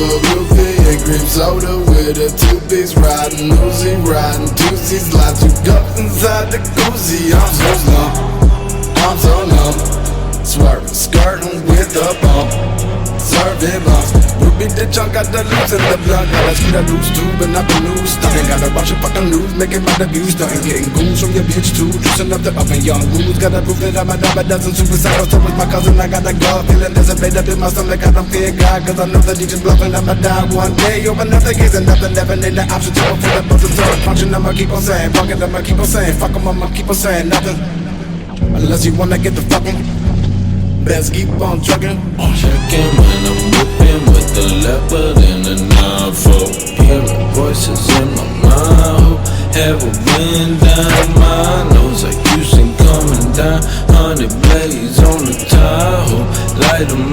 a roofie and cream soda with a two-piece riding, Uzi riding, two-seat slide, 2 cups inside the koozie. I'm so numb, I'm so numb, swerving, skirting with a bump, serving bumps. Beat the chunk out the loose in the blood. Gotta screw that loose too, but not the news. Stunning, gotta watch your fucking news, making my debut. Stunning, getting goons from your bitch too. Juicing up the up and young goons. Gotta prove that I'm a dime a dozen suicidal. So with my cousin, I got a glove. Feeling there's a blade up in my stomach. I don't fear God, cause I know that he just bluffing. I'ma die one day. Open up the gates and nothing, never need the option to for the buttons on function. I'ma keep on saying, fuck it, I'ma keep on saying, fuck 'em, I'ma keep on saying nothing. Unless you wanna get the fucking, best keep on trucking. Checking when I'm whipping with the leopard and the 9-4. Hearing voices in my mind. Have a wind down my nose like Houston coming down. 100 blades on the Tahoe. Light 'em